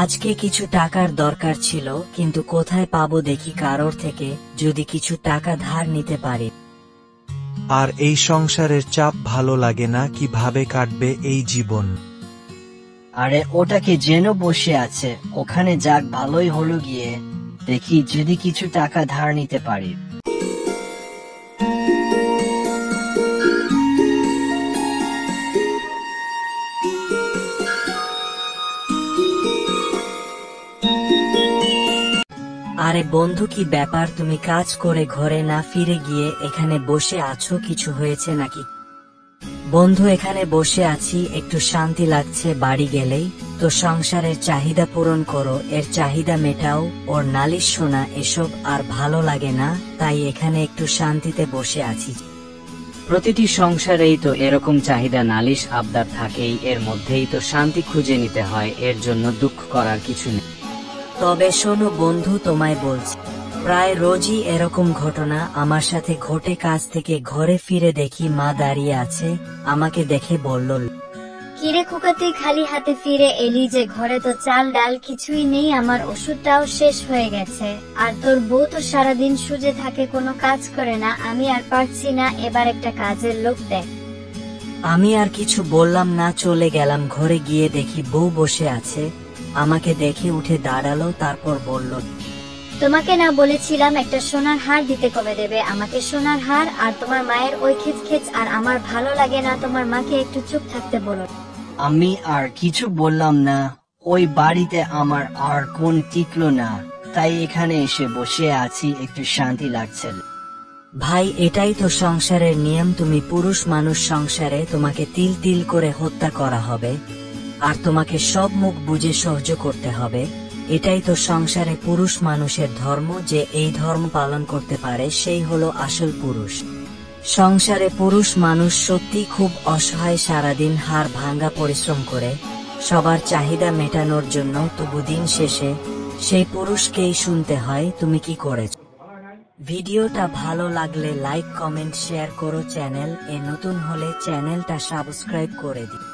আজকে কিছু টাকার দরকার ছিল, কিন্তু কোথায় পাবো দেখি কারোর থেকে যদি কিছু টাকা ধার নিতে পারি। আর এই সংসারের চাপ ভালো লাগে না, কিভাবে কাটবে এই জীবন? আরে ওটাকে যেন বসে আছে, ওখানে যাক, ভালোই হলো গিয়ে দেখি যদি কিছু টাকা ধার নিতে পারি। আরে বন্ধু, কি ব্যাপার? তুমি কাজ করে ঘরে না ফিরে গিয়ে এখানে বসে আছো, কিছু হয়েছে নাকি? বন্ধু, এখানে বসে আছি, একটু শান্তি লাগছে, বাড়ি গেলেই তো সংসারের চাহিদা পূরণ করো, এর চাহিদা মেটাও, ওর নালিশ শোনা এসব আর ভালো লাগে না, তাই এখানে একটু শান্তিতে বসে আছি। প্রতিটি সংসারেই তো এরকম চাহিদা নালিশ আবদার থাকেই, এর মধ্যেই তো শান্তি খুঁজে নিতে হয়, এর জন্য দুঃখ করার কিছু নেই। তবে শোনো বন্ধু, তোমায় বলছি, প্রায় রোজই এরকম ঘটনা আমার সাথে ঘটে। কাজ থেকে ঘরে ফিরে দেখি মা দাঁড়িয়ে আছে, আমাকে দেখে বলল, কিরে খোকা, তুই খালি হাতে ফিরে এলি যে? ঘরে তো চাল ডাল কিছুই নেই, আমার ওষুধটাও শেষ হয়ে গেছে, আর তোর বউ তো সারাদিন সুজে থাকে, কোনো কাজ করে না, আমি আর পারছি না, এবার একটা কাজের লোক দেখ। আমি আর কিছু বললাম না, চলে গেলাম। ঘরে গিয়ে দেখি বউ বসে আছে, আমাকে দেখে উঠে দাঁড়ালো, তারপর বলল, তোমাকে না বলেছিলাম একটা সোনার হার দিতে, কবে দেবে আমাকে সোনার হার? আর তোমার মায়ের ওই খেচ খেচ আর আমার ভালো লাগে না, তোমার মাকে একটু চুপ থাকতে বলো। আমি আর কিছু বললাম না, ওই বাড়িতে আমার আর কোন টিকলো না, তাই এখানে এসে বসে আছি, একটু শান্তি লাগছে। ভাই, এটাই তো সংসারের নিয়ম, তুমি পুরুষ মানুষ, সংসারে তোমাকে তিল তিল করে হত্যা করা হবে, আর তোমাকে সব মুখ বুঝে সহ্য করতে হবে। এটাই তো সংসারে পুরুষ মানুষের ধর্ম, যে এই ধর্ম পালন করতে পারে সেই হলো আসল পুরুষ। সংসারে পুরুষ মানুষ সত্যি খুব অসহায়, সারাদিন হাড় ভাঙ্গা পরিশ্রম করে সবার চাহিদা মেটানোর জন্য, তবু দিন শেষে সেই পুরুষকেই শুনতে হয় তুমি কি করেছ। ভিডিওটা ভালো লাগলে লাইক, কমেন্ট, শেয়ার করো। চ্যানেল এ নতুন হলে চ্যানেলটা সাবস্ক্রাইব করে দিও।